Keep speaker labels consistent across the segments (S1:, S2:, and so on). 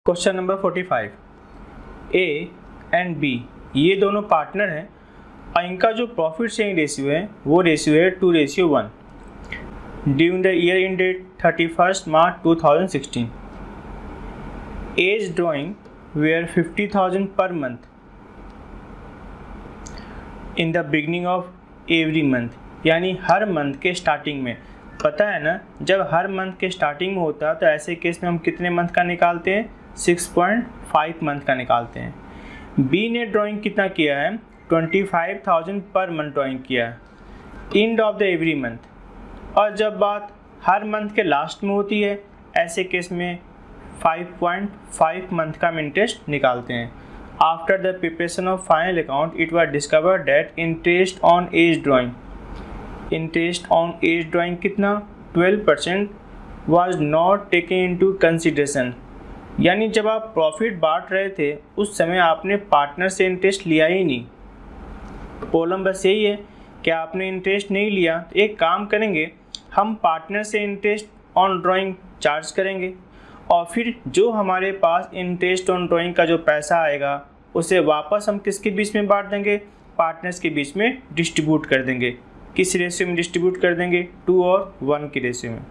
S1: Question number 45, A and B ये दोनों partner हैं और इनका जो प्रॉफिट शेयरिंग रेशियो है वो रेशियो है 2:1 during the year ended 31 March 2016. A's drawing were 50,000 per month in the beginning of every month, यानी हर मंथ के स्टार्टिंग में. पता है ना, जब हर मंथ के स्टार्टिंग में होता है तो ऐसे केस में हम कितने मंथ का निकालते हैं? 6.5 मंथ का निकालते हैं. बी ने ड्राइंग कितना किया है? 25,000 पर मंथ ड्राइंग किया है end of the every month. और जब बात हर मंथ के लास्ट में होती है ऐसे केस में 5.5 मंथ का हम इंटरेस्ट निकालते हैं. After the preparation of final account it was discovered that interest on A's drawing कितना? 12% was not taken into consideration. यानी जब आप प्रॉफिट बांट रहे थे उस समय आपने पार्टनर से इंटरेस्ट लिया ही नहीं. प्रॉब्लम बस यही है कि आपने इंटरेस्ट नहीं लिया. तो एक काम करेंगे, हम पार्टनर से इंटरेस्ट ऑन ड्राइंग चार्ज करेंगे और फिर जो हमारे पास इंटरेस्ट ऑन ड्राइंग का जो पैसा आएगा उसे वापस हम किसके बीच में बांट देंगे? पार्टनर्स के बीच में डिस्ट्रीब्यूट कर देंगे. किस रेशियो में डिस्ट्रीब्यूट कर देंगे? 2 और 1 की रेशियो में.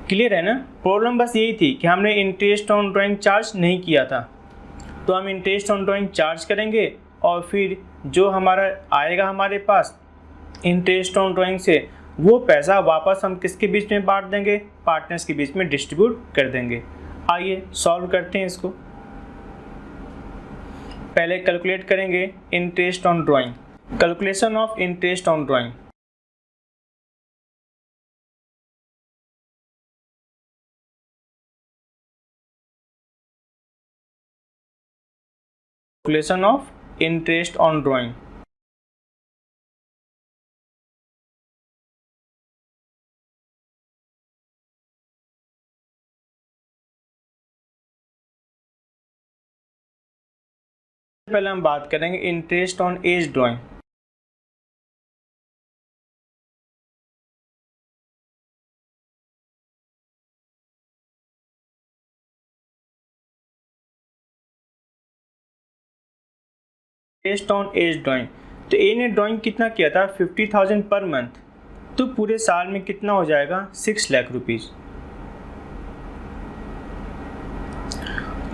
S1: क्लियर है ना? प्रॉब्लम बस यही थी कि हमने इंटरेस्ट ऑन ड्राइंग चार्ज नहीं किया था. तो हम इंटरेस्ट ऑन ड्राइंग चार्ज करेंगे और फिर जो हमारा आएगा हमारे पास इंटरेस्ट ऑन ड्राइंग से वो पैसा वापस हम किसके बीच में बांट देंगे? पार्टनर्स के बीच में डिस्ट्रीब्यूट कर देंगे. आइए सॉल्व करते हैं इसको. पहले कैलकुलेट करेंगे interest on drawing. Calculation of interest on drawing. Calculation of interest on drawing. पहले हम बात करेंगे interest on A's drawing. Interest on A's drawing, तो ए ने ड्राइंग कितना किया था? 50,000 पर मंथ. तो पूरे साल में कितना हो जाएगा? 6 लाख रुपीज़.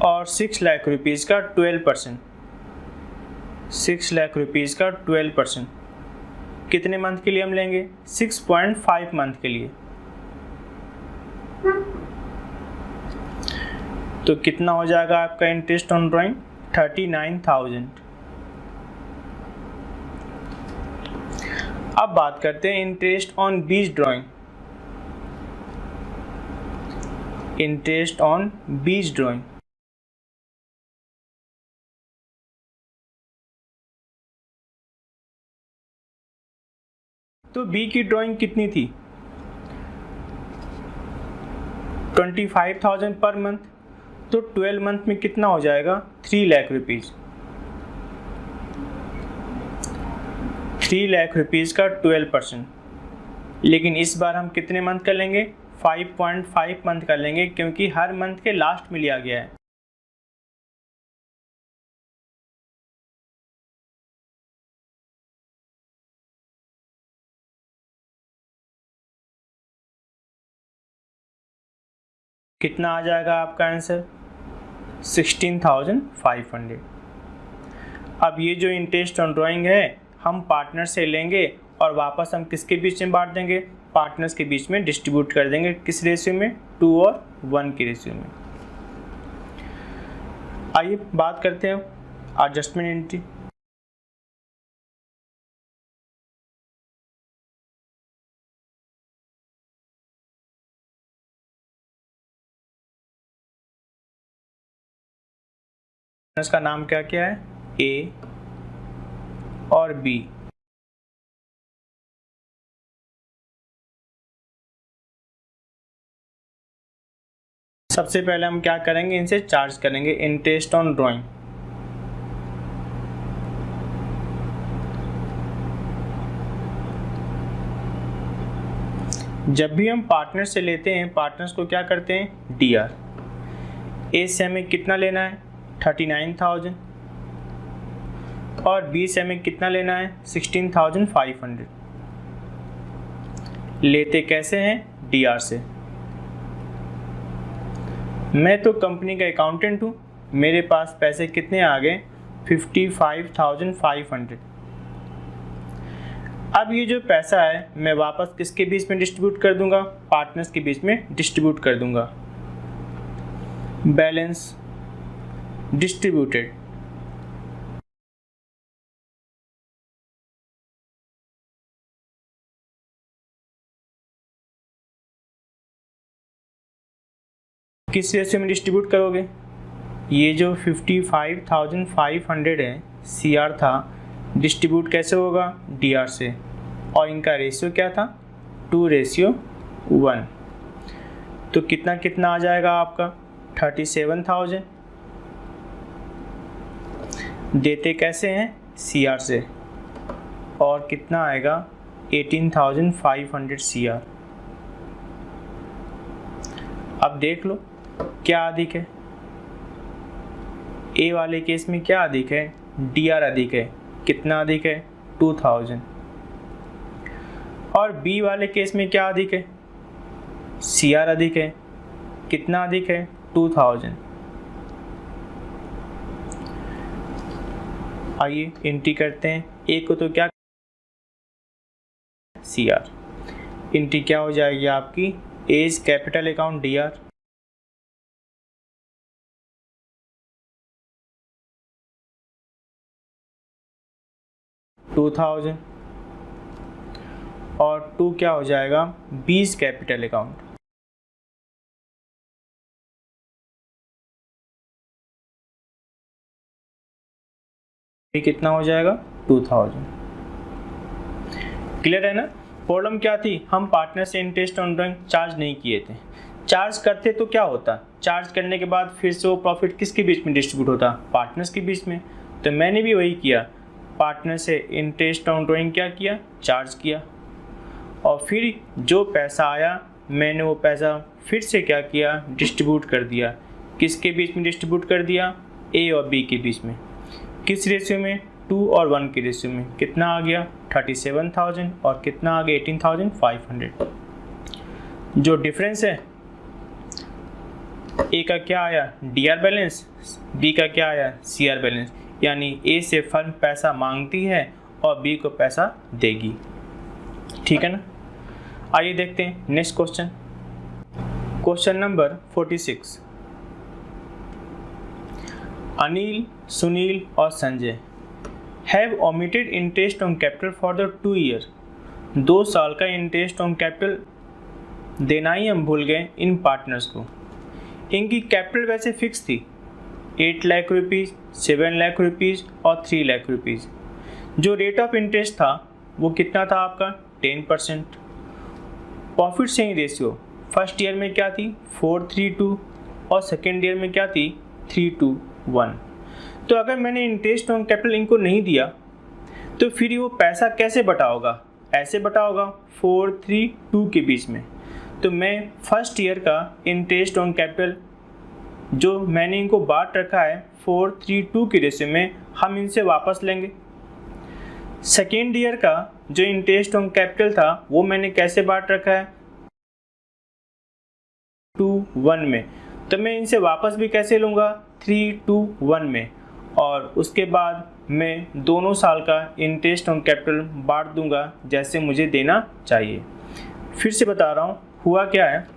S1: और 6 लाख रुपीज़ का 12%, 6 लाख रुपीज़ का 12% कितने मंथ के लिए हम लेंगे? 6.5 मंथ के लिए. तो कितना हो जाएगा आपका इंटरेस्ट ऑन ड्राइंग? 39,000. अब बात करते हैं इंटरेस्ट ऑन बीज ड्राइंग. इंटरेस्ट ऑन बीज ड्राइंग. तो बी की ड्राइंग कितनी थी? 25,000 पर मंथ. तो 12 मंथ में कितना हो जाएगा? 3 लाख रुपीज़. 3 लाख रुपीज़ का 12%. लेकिन इस बार हम कितने मंथ कर लेंगे? 5.5 मंथ कर लेंगे क्योंकि हर मंथ के लास्ट में लिया गया है. कितना आ जाएगा आपका आंसर? 16,500. अब ये जो इंटरेस्ट ऑन ड्राइंग है हम पार्टनर से लेंगे और वापस हम किसके बीच में बांट देंगे? पार्टनर्स के बीच में डिस्ट्रीब्यूट कर देंगे. किस रेशियो में? 2 और 1 की रेशियो में. आइए बात करते हैं एडजस्टमेंट एंट्री. का नाम क्या क्या है? ए और बी. सबसे पहले हम क्या करेंगे? इनसे चार्ज करेंगे इंटरेस्ट ऑन ड्राइंग. जब भी हम पार्टनर से लेते हैं पार्टनर्स को क्या करते हैं? डीआर. ए से हमें कितना लेना है 39,000 और बी से हमें कितना लेना है 16,500। लेते कैसे हैं डीआर से। मैं तो कंपनी का अकाउंटेंट हूँ, मेरे पास पैसे कितने आ गए 55,500। अब ये जो पैसा है मैं वापस किसके बीच में डिस्ट्रीब्यूट कर दूंगा, पार्टनर्स के बीच में डिस्ट्रीब्यूट कर दूंगा। Balance distributed. किस रेशियो में डिस्ट्रीब्यूट करोगे, ये जो 55,500 है सीआर था, डिस्ट्रीब्यूट कैसे होगा डीआर से, और इनका रेशियो क्या था 2:1। तो कितना कितना आ जाएगा आपका 37,000। देते कैसे हैं सीआर से, और कितना आएगा 18,500 सीआर। अब देख लो क्या अधिक है, ए वाले केस में क्या अधिक है डीआर अधिक है। कितना अधिक है 2,000। और बी वाले केस में क्या अधिक है सीआर अधिक है। कितना अधिक है 2,000। आइए एंट्री करते हैं। ए को तो क्या सीआर, एंट्री क्या हो जाएगी आपकी एज कैपिटल अकाउंट डीआर। $2,000 और 2 क्या हो जाएगा 20 कैपिटल अकाउंट। ये कितना हो जाएगा 2,000। क्लियर है ना। प्रॉब्लम क्या थी, हम पार्टनर से इंटरेस्ट ऑन ड्राइंग चार्ज नहीं किए थे। चार्ज करते तो क्या होता, चार्ज करने के बाद फिर से वो प्रॉफिट किसके बीच में डिस्ट्रीब्यूट होता, पार्टनर्स के बीच में। तो मैंने भी वही किया, पार्टनर से इंटरेस्ट ऑन ड्राइंग क्या किया चार्ज किया, और फिर जो पैसा आया मैंने वो पैसा फिर से क्या किया डिस्ट्रीब्यूट कर दिया। किसके बीच में डिस्ट्रीब्यूट कर दिया, ए और बी के बीच में। किस रेशियो में 2 और 1 के रेशियो में। कितना आ गया 37,000 और कितना आ गया 18,500। जो डिफरेंस है ए का क्या आया डीआर बैलेंस, बी का क्या आया सीआर बैलेंस। यानी ए से फर्म पैसा मांगती है और बी को पैसा देगी। ठीक है ना। आइए देखते हैं next question. Question number 46। Anil, Sunil और Sanjay have omitted interest on capital for the 2 year. 2 साल का इंटरेस्ट ऑन कैपिटल देना ही हम भूल गए इन पार्टनर्स को। इनकी कैपिटल वैसे फिक्स थी 8 लाख रुपीज़, 7 लाख रुपीज़ और 3 लाख रुपीज़। जो रेट ऑफ इंटरेस्ट था वो कितना था आपका 10%। Profit sharing ratio first year में क्या थी 4:3:2 और सेकेंड ईयर में क्या थी 3:1। तो अगर मैंने इंटरेस्ट ऑन कैपिटल इनको नहीं दिया तो फिर वो पैसा कैसे बटा होगा, ऐसे बटा होगा 4:3:2 के बीच में। तो मैं फर्स्ट ईयर का इंटरेस्ट ऑन कैपिटल जो मैंने इनको बांट रखा है 4:3:2 के रेशियो में, हम इनसे वापस लेंगे। सेकेंड ईयर का जो इंटरेस्ट ऑन कैपिटल था वो मैंने कैसे बांट रखा है 2:1 में, तो मैं इनसे वापस भी कैसे लूँगा 3:1 में। और उसके बाद मैं दोनों साल का इंटरेस्ट ऑन कैपिटल बांट दूंगा जैसे मुझे देना चाहिए। फिर से बता रहा हूँ हुआ क्या है,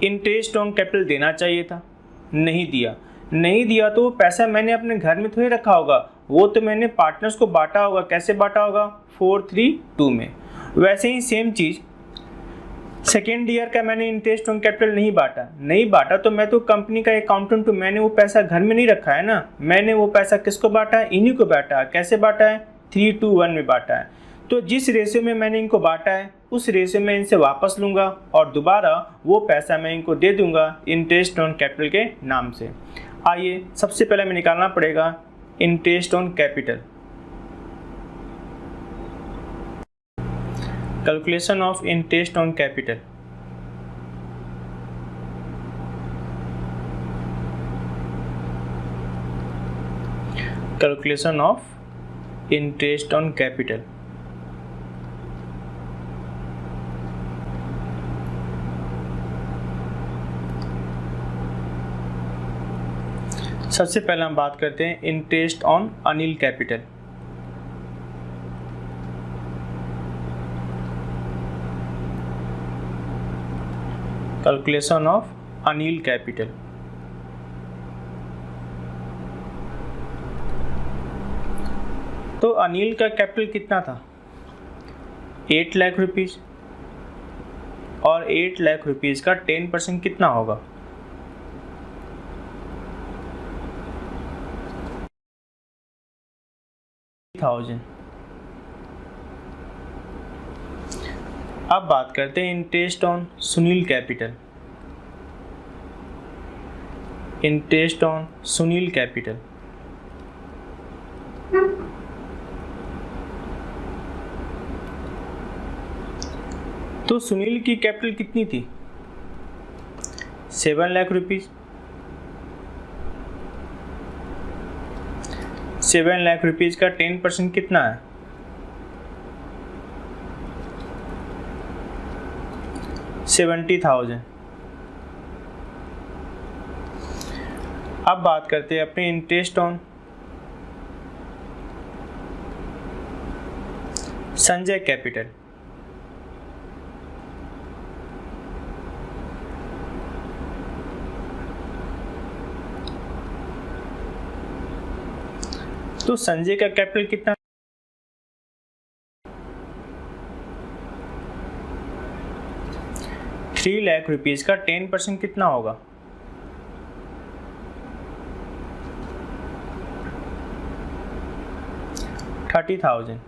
S1: इंटरेस्ट ऑन कैपिटल देना चाहिए था, नहीं दिया तो वो पैसा मैंने अपने घर में थोड़ी रखा होगा, वो तो मैंने पार्टनर्स को बांटा होगा। कैसे बांटा होगा 4:3:2 में। वैसे ही सेम चीज़ सेकेंड ईयर का मैंने इंटरेस्ट ऑन कैपिटल नहीं बांटा तो मैं तो कंपनी का अकाउंटेंट हूँ, मैंने वो पैसा घर में नहीं रखा है ना, मैंने वो पैसा किसको बांटा है इन्हीं को बांटा है। कैसे बांटा है 3:1 में बांटा है। तो जिस रेशियो में मैंने इनको बांटा है उस रेशियो में इनसे वापस लूँगा और दोबारा वो पैसा मैं इनको दे दूँगा इंटरेस्ट ऑन कैपिटल के नाम से। आइए सबसे पहले हमें निकालना पड़ेगा interest on capital. Calculation of interest on capital. Calculation of interest on capital. सबसे पहले हम बात करते हैं interest on Anil capital. Calculation of Anil capital. तो अनिल का कैपिटल कितना था? 8 लाख रुपीज़, और 8 लाख रुपीज़ का 10% कितना होगा? थाउजेंड। अब बात करते हैं interest on Sunil capital. Interest on Sunil capital. तो सुनील की कैपिटल कितनी थी? 7 लाख रुपीज़। 7 लाख रुपीज़ का 10% कितना है? 70,000। अब बात करते हैं अपने इंटरेस्ट ऑन संजय कैपिटल। तो संजय का कैपिटल कितना? 3 लाख रुपीज़ का 10% कितना होगा? 30,000।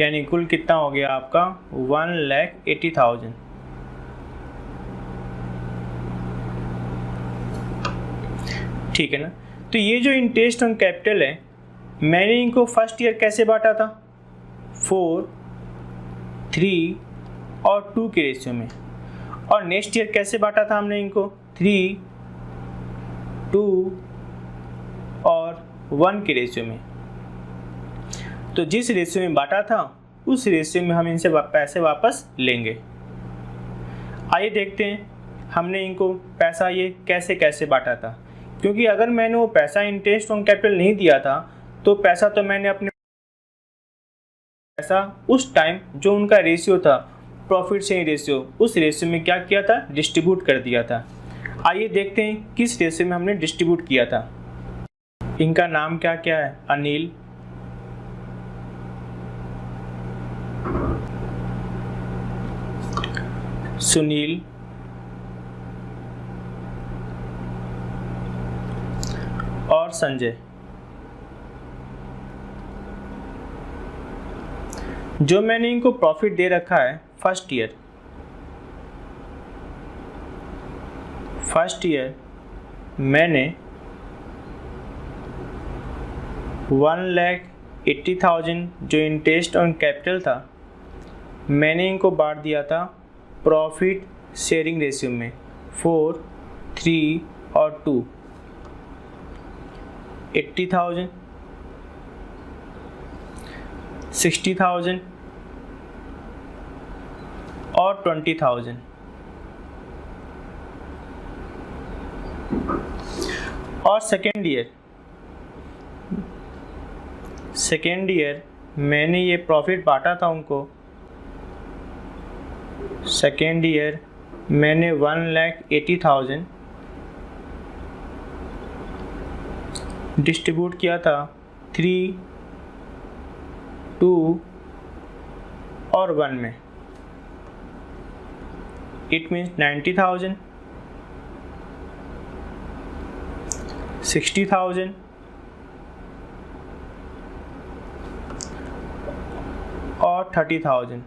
S1: यानी कुल कितना हो गया आपका? 1,80,000। ठीक है ना। तो ये जो इंटरेस्ट ऑन कैपिटल है, मैंने इनको फर्स्ट ईयर कैसे बांटा था? 4, 3 और 2 के रेशियो में। और नेक्स्ट ईयर कैसे बांटा था हमने इनको? 3, 2 और 1 के रेशियो में। तो जिस रेशियो में बांटा था उस रेशियो में हम इनसे पैसे वापस लेंगे। आइए देखते हैं हमने इनको पैसा ये कैसे कैसे बांटा था। क्योंकि अगर मैंने वो पैसा इंटरेस्ट ऑन कैपिटल नहीं दिया था तो पैसा तो मैंने अपने पैसा उस टाइम जो उनका रेशियो था प्रॉफिट शेयरिंग रेशियो, उस रेशियो में क्या किया था? डिस्ट्रीब्यूट कर दिया था। आइए देखते हैं किस रेशियो में हमने डिस्ट्रीब्यूट किया था। इनका नाम क्या क्या है? अनिल, सुनील और संजय। जो मैंने इनको प्रॉफिट दे रखा है फर्स्ट ईयर मैंने 1,80,000 जो इंटरेस्ट ऑन कैपिटल था मैंने इनको बांट दिया था प्रॉफिट शेयरिंग रेशियो में 4, 3 और 2। 80,000, 60,000 और 20,000। और सेकेंड ईयर मैंने ये प्रॉफिट बांटा था उनको। सेकेंड ईयर मैंने 1,80,000 डिस्ट्रीब्यूट किया था 3, 2 और 1 में। इट मीन्स 90,000, 60,000 और 30,000।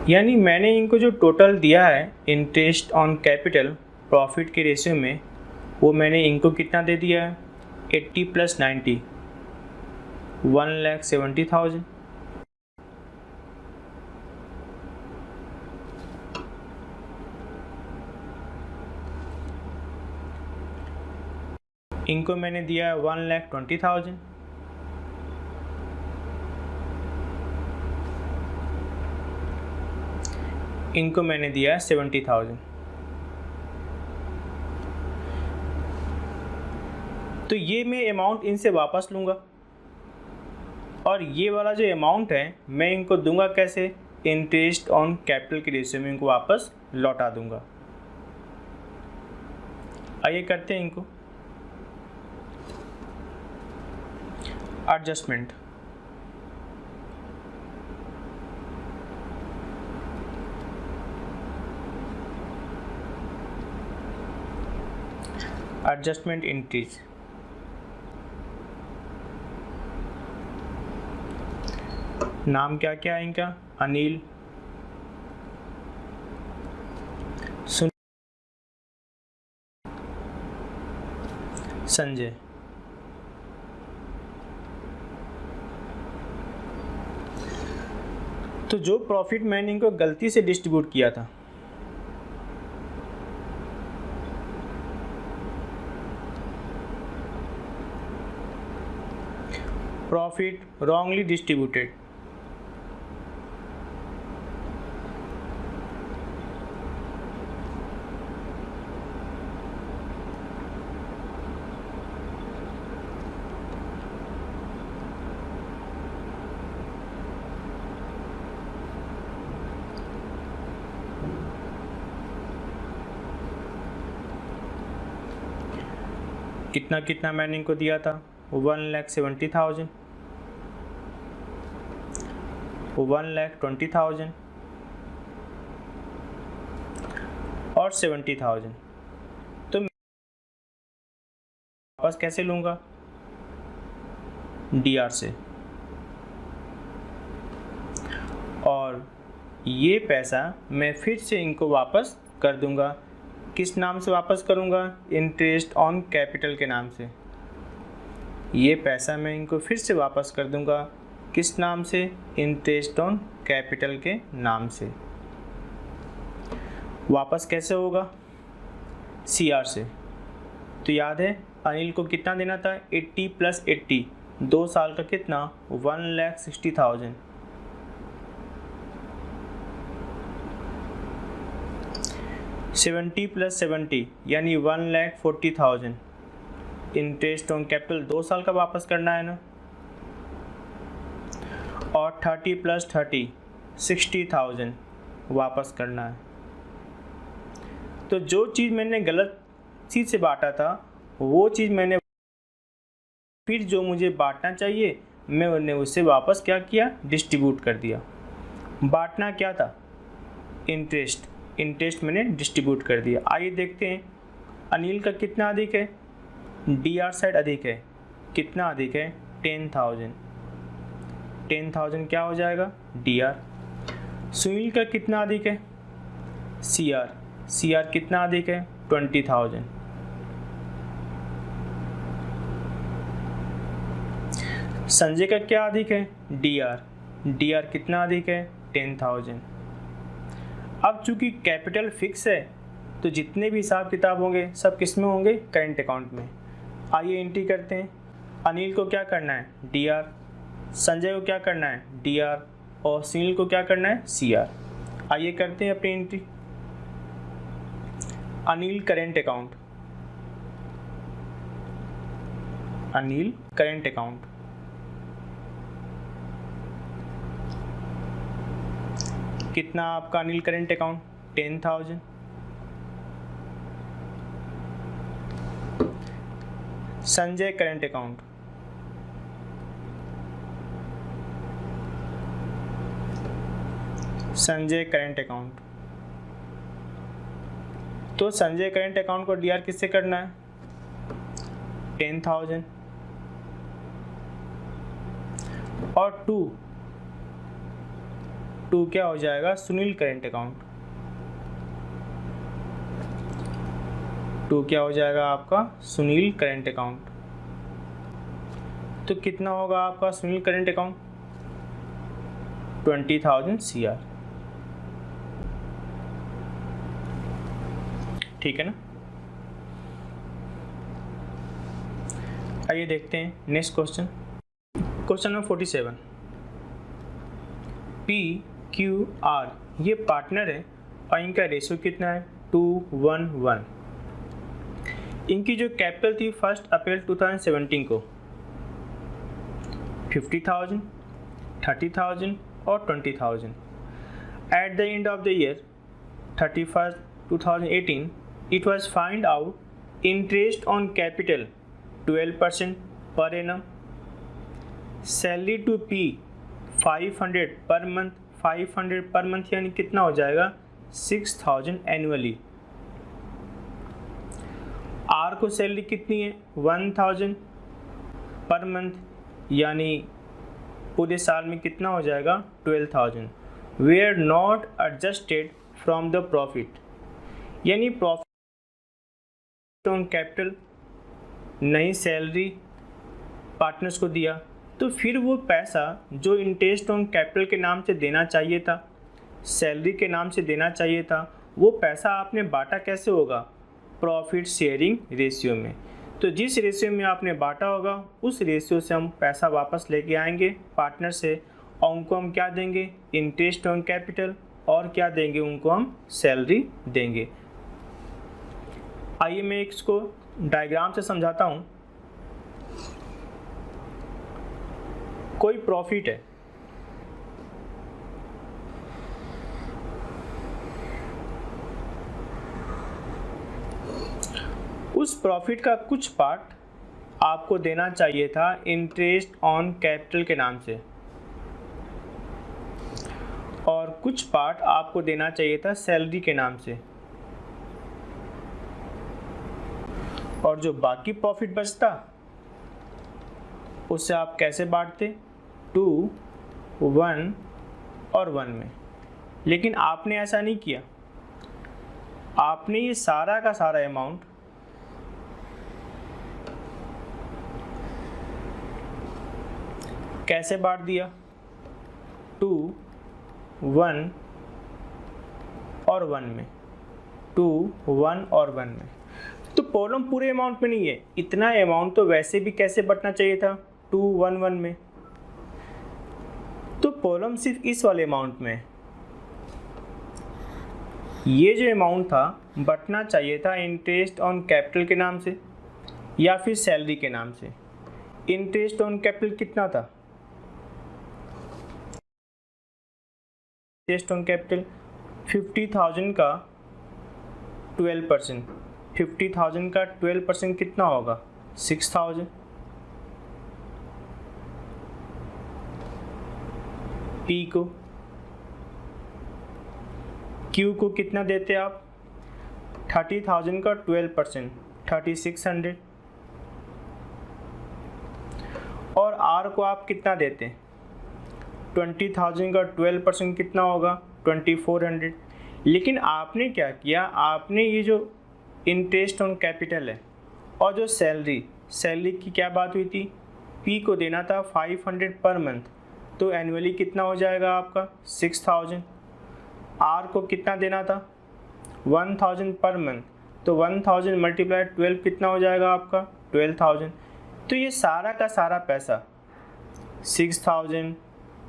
S1: यानी मैंने इनको जो टोटल दिया है इंटरेस्ट ऑन कैपिटल प्रॉफिट के रेशियो में, वो मैंने इनको कितना दे दिया है 80 + 90 1,70,000। इनको मैंने दिया है 1,20,000। इनको मैंने दिया है 70,000। तो ये मैं अमाउंट इनसे वापस लूँगा, और ये वाला जो अमाउंट है मैं इनको दूंगा कैसे, इंटरेस्ट ऑन कैपिटल के रेशियो में इनको वापस लौटा दूंगा। आइए करते हैं इनको एडजस्टमेंट। Adjustment entries. नाम क्या क्या है इनका, अनिल, संजय। तो जो प्रॉफिट मैंने इनको गलती से डिस्ट्रीब्यूट किया था, प्रॉफिट रॉन्गली डिस्ट्रीब्यूटेड, कितना कितना मैंने इनको दिया था 1,70,000, 1,20,000 और 70,000। तो वापस कैसे लूँगा, डीआर से। और ये पैसा मैं फिर से इनको वापस कर दूँगा, किस नाम से वापस करूँगा, इंटरेस्ट ऑन कैपिटल के नाम से। ये पैसा मैं इनको फिर से वापस कर दूँगा, किस नाम से, इंटरेस्ट ऑन कैपिटल के नाम से। वापस कैसे होगा, सीआर से। तो याद है अनिल को कितना देना था, 80 + 80 2 साल का कितना, 1,60,000। सेवेंटी + 70 यानी 1,40,000। इंटरेस्ट ऑन कैपिटल 2 साल का वापस करना है ना। और 30 + 30 60,000 वापस करना है। तो जो चीज़ मैंने गलत चीज़ से बांटा था वो चीज़ मैंने फिर जो मुझे बांटना चाहिए मैंने उससे वापस क्या किया, डिस्ट्रीब्यूट कर दिया। बांटना क्या था, इंटरेस्ट मैंने डिस्ट्रीब्यूट कर दिया। आइए देखते हैं अनिल का कितना अधिक है, डीआर साइड अधिक है। कितना अधिक है, 10,000। 10,000 क्या हो जाएगा, डीआर। सुनील का कितना अधिक है, सीआर कितना अधिक है, 20,000। संजय का क्या अधिक है, डीआर कितना अधिक है, 10,000। अब चूंकि कैपिटल फिक्स है तो जितने भी हिसाब किताब होंगे सब किस में होंगे, करेंट अकाउंट में। आइए एंट्री करते हैं। अनिल को क्या करना है, डीआर। संजय को क्या करना है, डीआर। और सुनील को क्या करना है, सीआर। आइए करते हैं अपनी entry. Anil current account, Anil current account. कितना आपका Anil current account, 10,000। Sanjay current account, Sanjay current account. तो संजय करेंट अकाउंट को डीआर किससे करना है, 10,000 और 2 टू क्या हो जाएगा, सुनील करेंट अकाउंट। टू क्या हो जाएगा आपका, सुनील करेंट अकाउंट। तो कितना होगा आपका सुनील करेंट अकाउंट, 20,000 CR। ठीक है ना। आइए देखते हैं next question. Question number 47। PQR ये पार्टनर है और इनका रेशियो कितना है, 2:1:1। इनकी जो कैपिटल थी 1 अप्रैल 2017 को 50,000, 30,000 और 20,000। At the end of the year 31st 2018 it was find out interest on capital 12% per annum, salary to P 500 per month। 500 per month यानी कितना हो जाएगा, 6,000 एनुअली। आर को सैलरी कितनी है, 1,000 पर मंथ यानी पूरे साल में कितना हो जाएगा, 12,000। Were not adjusted from the profit यानी प्रॉफिट ऑन कैपिटल नई सैलरी पार्टनर्स को दिया, तो फिर वो पैसा जो इंटरेस्ट ऑन कैपिटल के नाम से देना चाहिए था, सैलरी के नाम से देना चाहिए था, वो पैसा आपने बांटा कैसे होगा, प्रॉफिट शेयरिंग रेशियो में। तो जिस रेशियो में आपने बांटा होगा उस रेशियो से हम पैसा वापस लेके आएंगे पार्टनर से, और उनको हम क्या देंगे, इंटरेस्ट ऑन कैपिटल, और क्या देंगे, उनको हम सैलरी देंगे। आइए मैं इसको डायग्राम से समझाता हूँ। कोई प्रॉफिट है, उस प्रॉफिट का कुछ पार्ट आपको देना चाहिए था इंटरेस्ट ऑन कैपिटल के नाम से, और कुछ पार्ट आपको देना चाहिए था सैलरी के नाम से, और जो बाकी प्रॉफिट बचता उससे आप कैसे बांटते, 2, 1 और 1 में। लेकिन आपने ऐसा नहीं किया, आपने ये सारा का सारा अमाउंट कैसे बांट दिया, 2, 1 और 1 में, 2, 1 और 1 में। तो प्रॉब्लम पूरे अमाउंट में नहीं है, इतना अमाउंट तो वैसे भी कैसे बटना चाहिए था, 2, 1, 1 में। तो प्रॉब्लम सिर्फ इस वाले अमाउंट में, ये जो अमाउंट था बटना चाहिए था इंटरेस्ट ऑन कैपिटल के नाम से या फिर सैलरी के नाम से। इंटरेस्ट ऑन कैपिटल कितना था, इंटरेस्ट ऑन कैपिटल 50,000 का 12%, 50,000 का 12% कितना होगा, 6,000। पी को, क्यू को कितना देते आप, 30,000 का 12%, 3,600। और आर को आप कितना देते, 20,000 का 12% कितना होगा, 2,400। लेकिन आपने क्या किया, आपने ये जो इंटरेस्ट ऑन कैपिटल है और जो सैलरी की क्या बात हुई थी, पी को देना था 500 पर मंथ, तो एनुअली कितना हो जाएगा आपका, 6,000। आर को कितना देना था, 1,000 पर मंथ, तो 1,000 मल्टीप्लाई 12 कितना हो जाएगा आपका, 12,000। तो ये सारा का सारा पैसा 6,000,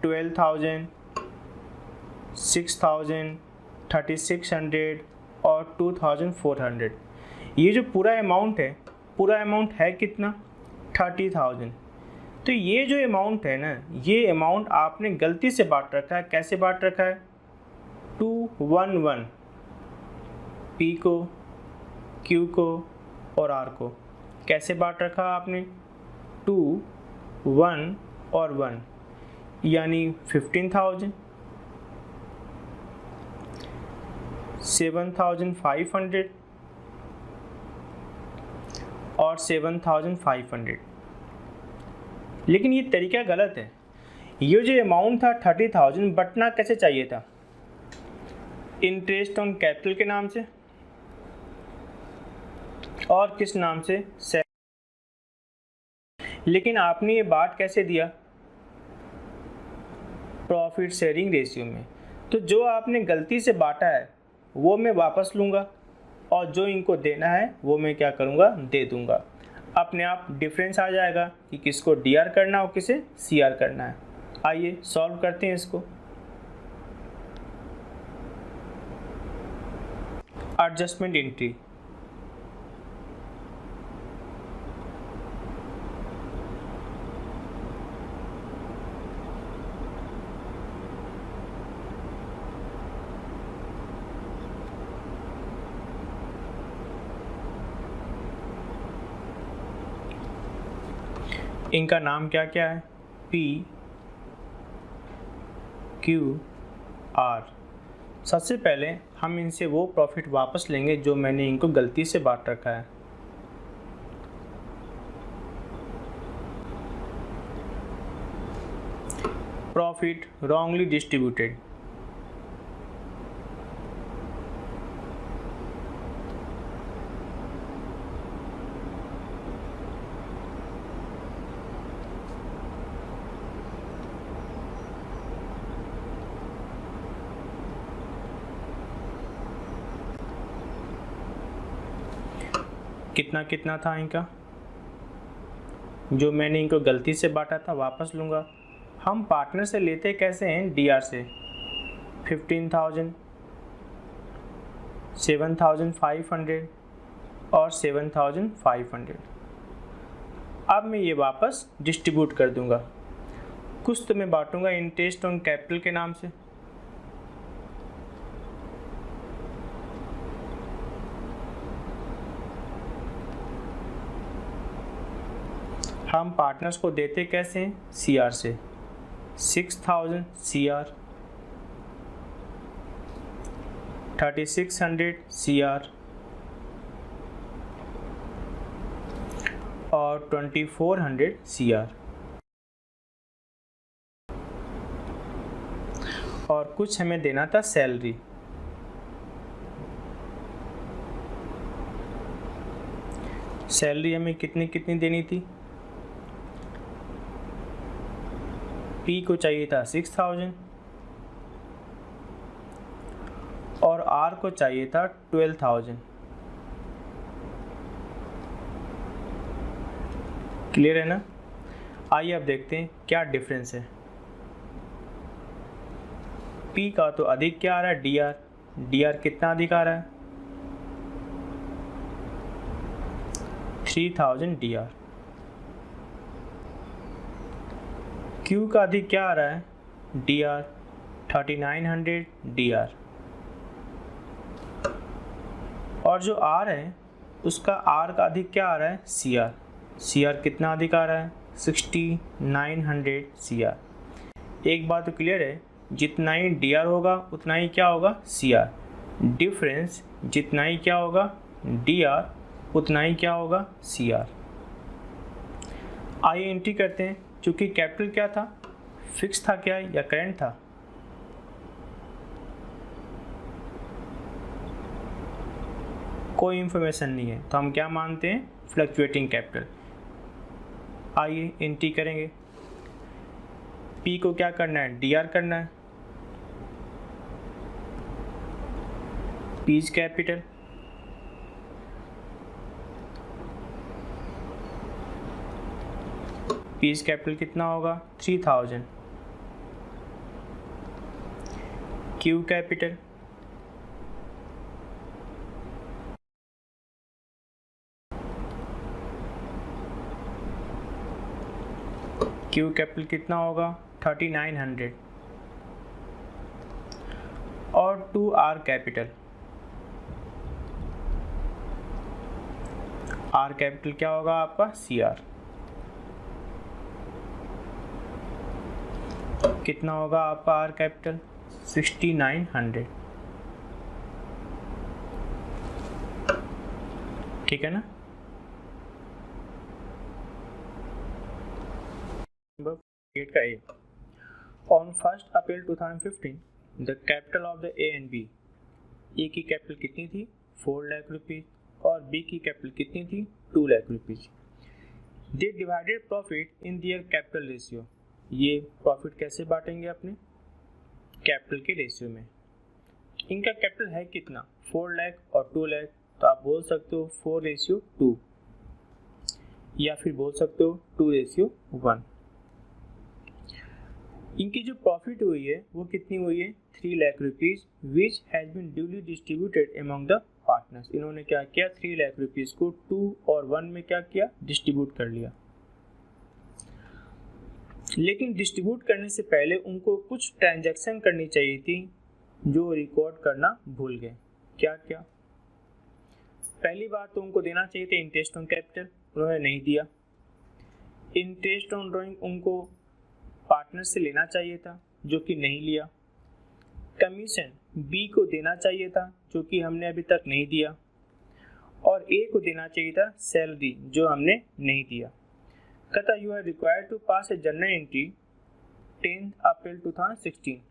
S1: 12,000, 6,000, 3,600 और 2,400, ये जो पूरा अमाउंट है, पूरा अमाउंट है कितना, 30,000। तो ये जो अमाउंट है ना, ये अमाउंट आपने गलती से बांट रखा है। कैसे बांट रखा है, 2, 1, 1, पी को, क्यू को और आर को कैसे बांट रखा आपने, 2, 1 और 1 यानी 15,000, 7,500 और 7,500। लेकिन ये तरीका गलत है। ये जो अमाउंट था 30,000 बटना कैसे चाहिए था, इंटरेस्ट ऑन कैपिटल के नाम से और किस नाम से, लेकिन आपने ये बांट कैसे दिया, प्रॉफिट शेयरिंग रेशियो में। तो जो आपने गलती से बांटा है वो मैं वापस लूँगा और जो इनको देना है वो मैं क्या करूँगा, दे दूँगा। अपने आप डिफरेंस आ जाएगा कि किसको डीआर करना और किसे सीआर करना है। आइए सॉल्व करते हैं इसको। एडजस्टमेंट एंट्री, इनका नाम क्या क्या है, पी क्यू आर। सबसे पहले हम इनसे वो प्रॉफिट वापस लेंगे जो मैंने इनको गलती से बांट रखा है। प्रॉफिट रॉन्गली डिस्ट्रीब्यूटेड, कितना कितना था इनका, जो मैंने इनको गलती से बांटा था वापस लूँगा। हम पार्टनर से लेते कैसे हैं, डीआर से। 15,000, 7,500 और 7,500। अब मैं ये वापस डिस्ट्रीब्यूट कर दूँगा। कुछ तो मैं बांटूँगा इंटरेस्ट ऑन कैपिटल के नाम से, हम पार्टनर्स को देते कैसे हैं, सीआर से। 6,000 सीआर, 3,600 सीआर और 2,400 सीआर। और कुछ हमें देना था सैलरी। सैलरी हमें कितनी कितनी देनी थी, पी को चाहिए था 6,000 और आर को चाहिए था 12,000। क्लियर है ना। आइए अब देखते हैं क्या डिफरेंस है। पी का तो अधिक क्या आ रहा है, डीआर। डीआर कितना अधिक आ रहा है, 3,000 डीआर। क्यू का अधिक क्या आ रहा है, डीआर 3,900 डीआर। और जो आर है उसका आर का अधिक क्या आ रहा है, सीआर। सीआर कितना अधिक आ रहा है, 6,900 सीआर। एक बात तो क्लियर है, जितना ही डीआर होगा उतना ही क्या होगा, सीआर। डिफरेंस जितना ही क्या होगा, डीआर, उतना ही क्या होगा, सीआर। आइए एंट्री करते हैं। चूँकि कैपिटल क्या था, फिक्स था क्या या करेंट था, कोई इंफॉर्मेशन नहीं है, तो हम क्या मानते हैं, फ्लक्चुएटिंग कैपिटल। आइए एंट्री करेंगे। पी को क्या करना है, डीआर करना है। पीज कैपिटल, पीज कैपिटल कितना होगा, 3,000। क्यू कैपिटल, क्यू कैपिटल कितना होगा, 3,900 और 2 आर कैपिटल। आर कैपिटल क्या होगा आपका, सीआर। कितना होगा आपका आर कैपिटल, 6,900। ठीक है ना। नंबर 8 का ए, On 1st April 2015, the capital of the A and B, A की कैपिटल कितनी थी 4 लाख रुपीज और B की कैपिटल कितनी थी 2 lakh rupees. They divided profit in their capital ratio. ये प्रॉफिट कैसे बांटेंगे अपने कैपिटल के रेशियो में। इनका कैपिटल है कितना 4 लाख और 2 लाख, तो आप बोल सकते हो 4:2 या फिर बोल सकते हो 2:1। इनकी जो प्रॉफिट हुई है वो कितनी हुई है 3 lakh rupees, which has been duly distributed among the partners. इन्होंने क्या किया 3 लाख रुपीज को 2 और 1 में क्या किया डिस्ट्रीब्यूट कर लिया। लेकिन डिस्ट्रीब्यूट करने से पहले उनको कुछ ट्रांजैक्शन करनी चाहिए थी जो रिकॉर्ड करना भूल गए। क्या क्या? पहली बात तो उनको देना चाहिए था इंटरेस्ट ऑन कैपिटल, उन्होंने नहीं दिया। इंटरेस्ट ऑन ड्राइंग उनको पार्टनर से लेना चाहिए था जो कि नहीं लिया। कमीशन बी को देना चाहिए था जो कि हमने अभी तक नहीं दिया, और ए को देना चाहिए था सैलरी जो हमने नहीं दिया। कहता you are required to pass a journal entry 10th April 2016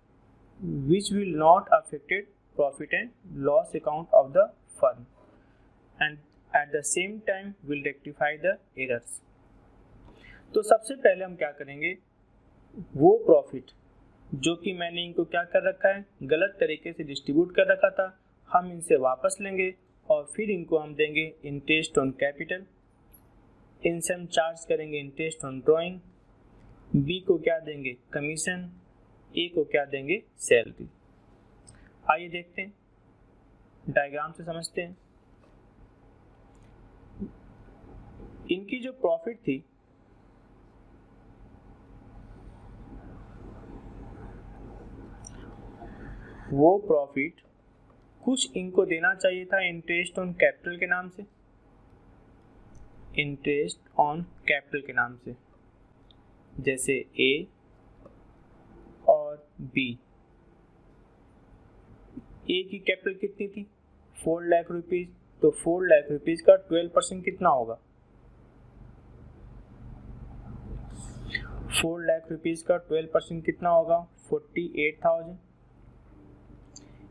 S1: which will not affected profit and loss account of the firm and at the same time will rectify the errors। तो सबसे पहले हम क्या करेंगे, वो प्रॉफिट जो कि मैंने इनको क्या कर रखा है गलत तरीके से डिस्ट्रीब्यूट कर रखा था, हम इनसे वापस लेंगे और फिर इनको हम देंगे इंटरेस्ट ऑन कैपिटल। इनसे हम चार्ज करेंगे इंटरेस्ट ऑन ड्राइंग, बी को क्या देंगे कमीशन, ए को क्या देंगे सैलरी। आइए देखते हैं, डायग्राम से समझते हैं। इनकी जो प्रॉफिट थी वो प्रॉफिट कुछ इनको देना चाहिए था इंटरेस्ट ऑन कैपिटल के नाम से, इंटरेस्ट ऑन कैपिटल के नाम से, जैसे ए और बी। ए की कैपिटल कितनी थी 4 लाख रुपीज, तो 4 लाख रुपीज का 12% कितना होगा 4 लाख रुपीज का 12% कितना होगा 48,000।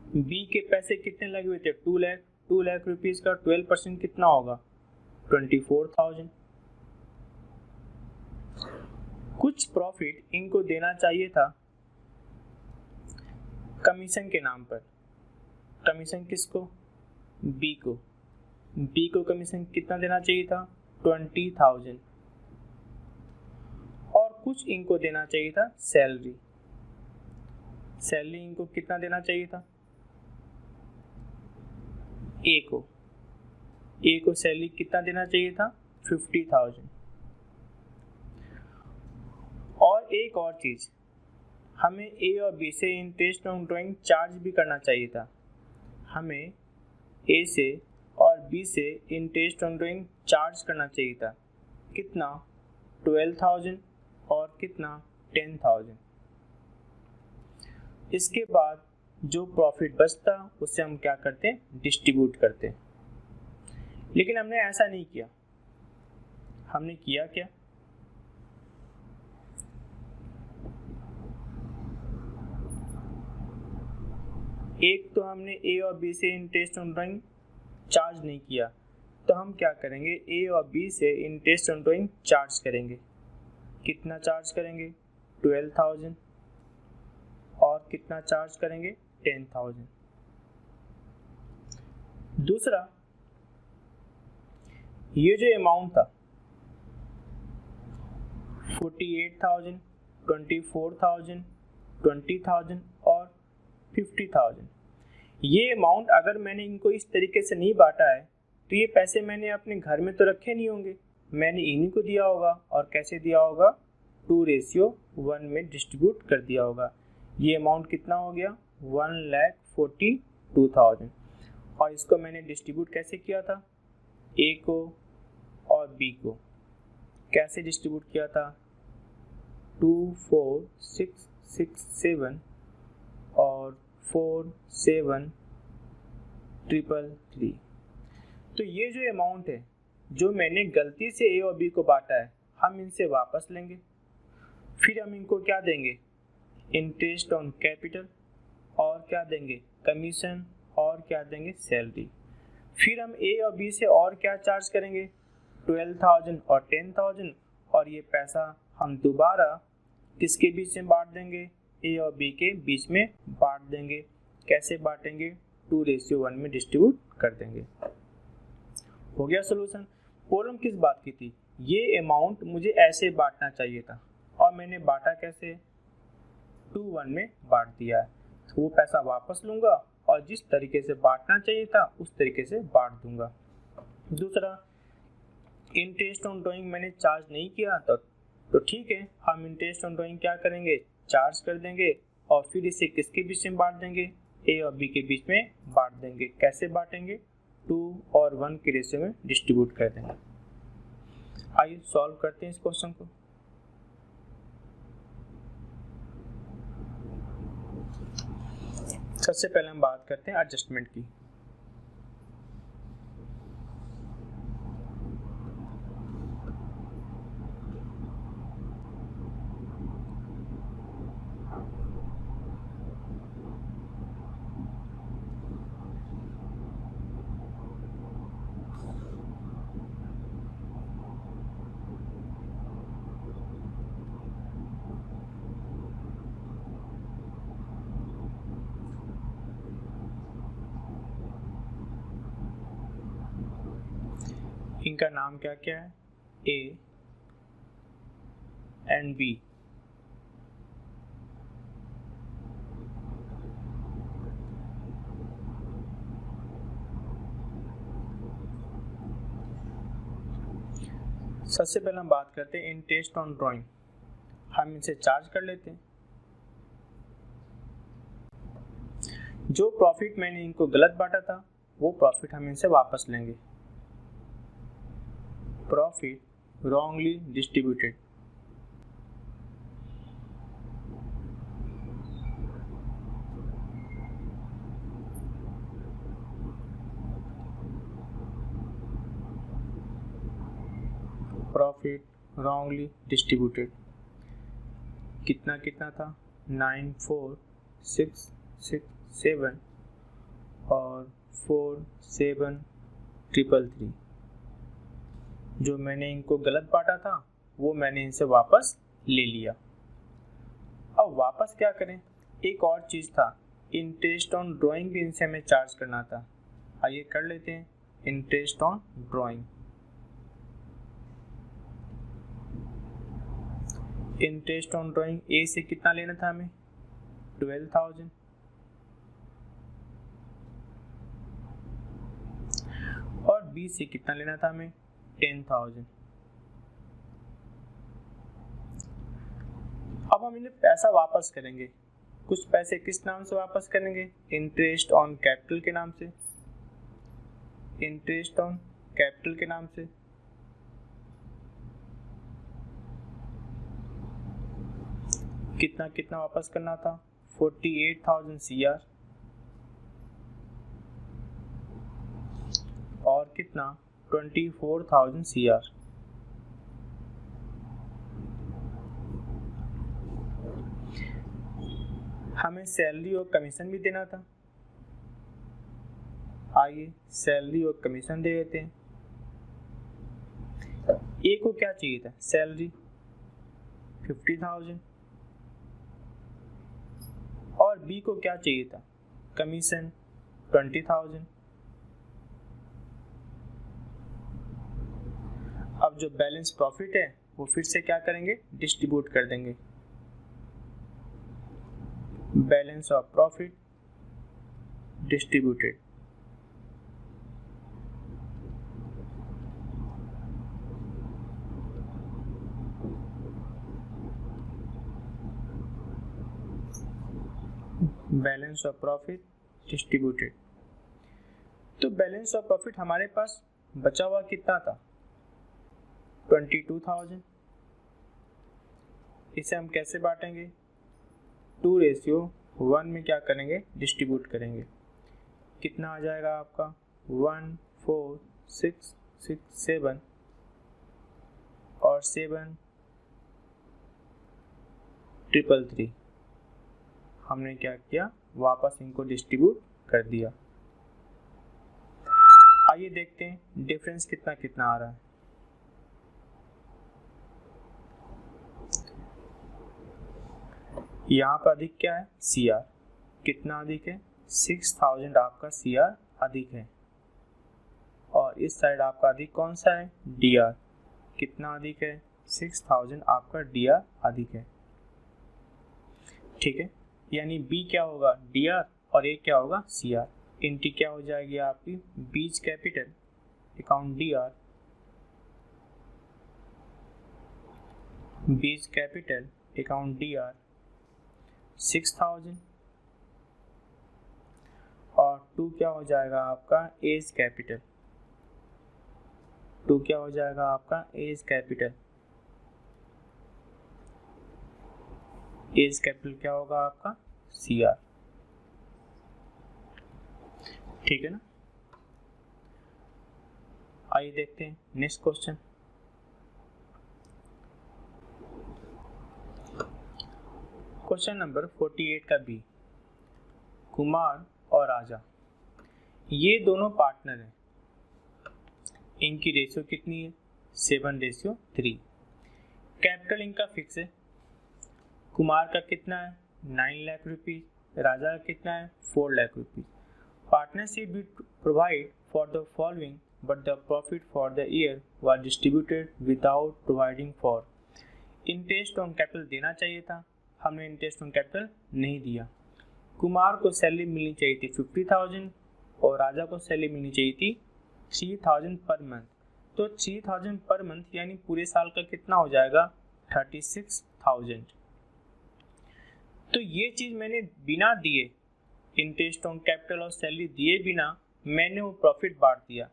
S1: बी के पैसे कितने लगे हुए थे 2 लाख रुपीज का 12% कितना होगा 24,000। कुछ प्रॉफिट इनको देना चाहिए था कमीशन के नाम पर। कमीशन किसको बी को, बी को कमीशन कितना देना चाहिए था 20,000। और कुछ इनको देना चाहिए था सैलरी, सैलरी इनको कितना देना चाहिए था ए को सैलरी कितना देना चाहिए था 50,000। और एक और चीज, हमें ए और बी से इंटरेस्ट ऑन ड्राइंग चार्ज भी करना चाहिए था। हमें ए से और बी से इंटरेस्ट ऑन ड्राइंग चार्ज करना चाहिए था, कितना 12,000 और कितना 10,000। इसके बाद जो प्रॉफिट बचता उससे हम क्या करते हैं डिस्ट्रीब्यूट करते हैं। लेकिन हमने ऐसा नहीं किया, हमने किया क्या एक तो हमने ए और बी से इंटरेस्ट ऑन ड्राइंग चार्ज नहीं किया, तो हम क्या करेंगे ए और बी से इंटरेस्ट ऑन ड्राइंग चार्ज करेंगे। कितना चार्ज करेंगे 12,000 और कितना चार्ज करेंगे 10,000। दूसरा, ये जो अमाउंट था 48,000, 24,000, 20,000 और 50,000, ये अमाउंट अगर मैंने इनको इस तरीके से नहीं बांटा है तो ये पैसे मैंने अपने घर में तो रखे नहीं होंगे, मैंने इन्हीं को दिया होगा। और कैसे दिया होगा 2:1 में डिस्ट्रीब्यूट कर दिया होगा। ये अमाउंट कितना हो गया 1,42,000। और इसको मैंने डिस्ट्रीब्यूट कैसे किया था ए को और बी को, कैसे डिस्ट्रीब्यूट किया था 2, 4, 6, 6, 7 और 4, 7, 333। तो ये जो अमाउंट है जो मैंने गलती से ए और बी को बांटा है, हम इनसे वापस लेंगे। फिर हम इनको क्या देंगे इंटरेस्ट ऑन कैपिटल, और क्या देंगे कमीशन, और क्या देंगे सैलरी। फिर हम ए और बी से और क्या चार्ज करेंगे 12,000 और 10,000, और ये पैसा हम दोबारा किसके बीच में बांट देंगे, ए और बी के बीच में बांट देंगे। कैसे बांटेंगे 2:1 में डिस्ट्रीब्यूट कर देंगे। हो गया सोल्यूशन। प्रॉब्लम किस बात की थी, ये अमाउंट मुझे ऐसे बांटना चाहिए था और मैंने बांटा कैसे 2:1 में बांट दिया है, तो वो पैसा वापस लूंगा और जिस तरीके से बांटना चाहिए था उस तरीके से बांट दूंगा। दूसरा, इंटरेस्ट ऑन ड्राइंग मैंने चार्ज नहीं किया तो ठीक है, हम इंटरेस्ट ऑन ड्राइंग क्या करेंगे चार्ज कर देंगे और फिर इसे किसके बीच में बांट देंगे, ए और बी के बीच में बांट देंगे। कैसे बांटेंगे 2 और 1 के रेशियो में डिस्ट्रीब्यूट कर देंगे। आइए सॉल्व करते हैं इस क्वेश्चन को। सबसे पहले हम बात करते हैं एडजस्टमेंट की। इनका नाम क्या क्या है, ए एंड बी। सबसे पहले हम बात करते हैं इंटरेस्ट ऑन ड्राइंग। हम इनसे चार्ज कर लेते हैं। जो प्रॉफिट मैंने इनको गलत बांटा था वो प्रॉफिट हम इनसे वापस लेंगे। Profit wrongly distributed, profit wrongly distributed। कितना कितना था 94667 और 47333। जो मैंने इनको गलत बांटा था वो मैंने इनसे वापस ले लिया। अब वापस क्या करें, एक और चीज़ था इंटरेस्ट ऑन ड्राइंग भी इनसे हमें चार्ज करना था। आइए कर लेते हैं interest on drawing. Interest on drawing ए से कितना लेना था हमें 12,000 और बी से कितना लेना था हमें 10,000। अब हम इन्हें पैसा वापस करेंगे। कुछ पैसे किस नाम से वापस करेंगे, इंटरेस्ट ऑन कैपिटल के नाम से। इंटरेस्ट ऑन कैपिटल के नाम से। कितना कितना वापस करना था 48,000 CR और कितना 24,000 CR। हमें सैलरी और कमीशन भी देना था। आइए सैलरी और कमीशन दे देते हैं। ए को क्या चाहिए था सैलरी 50,000 और बी को क्या चाहिए था कमीशन 20,000। अब जो बैलेंस प्रॉफिट है वो फिर से क्या करेंगे डिस्ट्रीब्यूट कर देंगे। Balance of profit distributed. Balance of profit distributed. तो बैलेंस ऑफ प्रॉफिट हमारे पास बचा हुआ कितना था 22,000। इसे हम कैसे बांटेंगे 2:1 में क्या करेंगे डिस्ट्रीब्यूट करेंगे। कितना आ जाएगा आपका 14,667 और 7,333। हमने क्या किया, वापस इनको डिस्ट्रीब्यूट कर दिया। आइए देखते हैं डिफरेंस कितना कितना आ रहा है। यहाँ पर अधिक क्या है, CR। कितना अधिक है, 6000 आपका CR अधिक है। और इस साइड आपका अधिक कौन सा है, DR। कितना अधिक है, 6000 आपका DR अधिक है। ठीक है, यानी B क्या होगा, DR, और A क्या होगा, CR। इनकी क्या हो जाएगी आपकी, बीज कैपिटल अकाउंट DR, बीज कैपिटल अकाउंट DR 6000, और 2 क्या हो जाएगा आपका, एज कैपिटल। 2 क्या हो जाएगा आपका, एज कैपिटल। एज कैपिटल क्या होगा आपका, CR। ठीक है ना। आइए देखते हैं नेक्स्ट क्वेश्चन। क्वेश्चन नंबर 48 का B। कुमार और राजा ये दोनों पार्टनर हैं। इनकी रेशियो कितनी है, 7:3। कैपिटल इनका फिक्स है। कुमार का कितना है, 9 लाख रुपीज, राजा का कितना है, 4 लाख रुपीज। पार्टनरशिप भी provide for the following but the profit for the year was distributed without providing for. Interest on capital देना चाहिए था, हमने इंटरेस्ट ऑन कैपिटल नहीं दिया। कुमार को सैलरी मिलनी चाहिए थी 50,000 और राजा को सैलरी मिलनी चाहिए थी 3000 पर मंथ। तो 3000 पर मंथ यानी पूरे साल का कितना हो जाएगा, 36,000। तो ये चीज मैंने बिना दिए, इंटरेस्ट ऑन कैपिटल और सैलरी दिए बिना मैंने वो प्रॉफिट बांट दिया।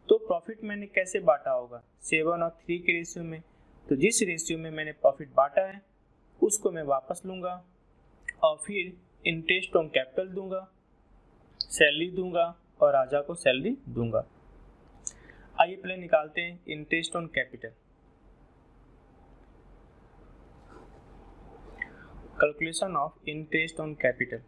S1: तो प्रॉफिट मैंने कैसे बांटा होगा, 7 और 3 के रेशियो में। तो जिस रेशियो में मैंने प्रॉफिट बांटा है उसको मैं वापस लूंगा और फिर इंटरेस्ट ऑन कैपिटल दूंगा, सैलरी दूंगा और राजा को सैलरी दूंगा। आइए पहले निकालते हैं interest on capital. Calculation of interest on capital.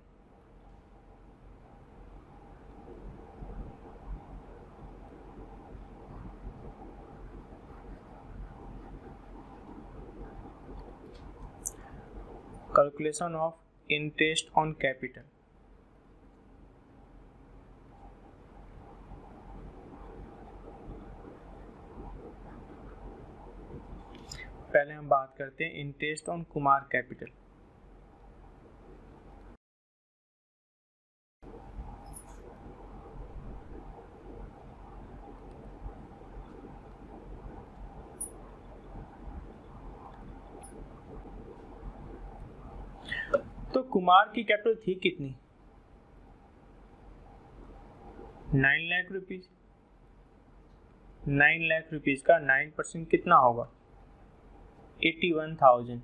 S1: Calculation of interest on capital. पहले हम बात करते हैं इंटरेस्ट ऑन कुमार कैपिटल। तो कुमार की कैपिटल थी कितनी, 9 लाख रुपीज। 9 लाख रुपीज का 9% कितना होगा, 81,000।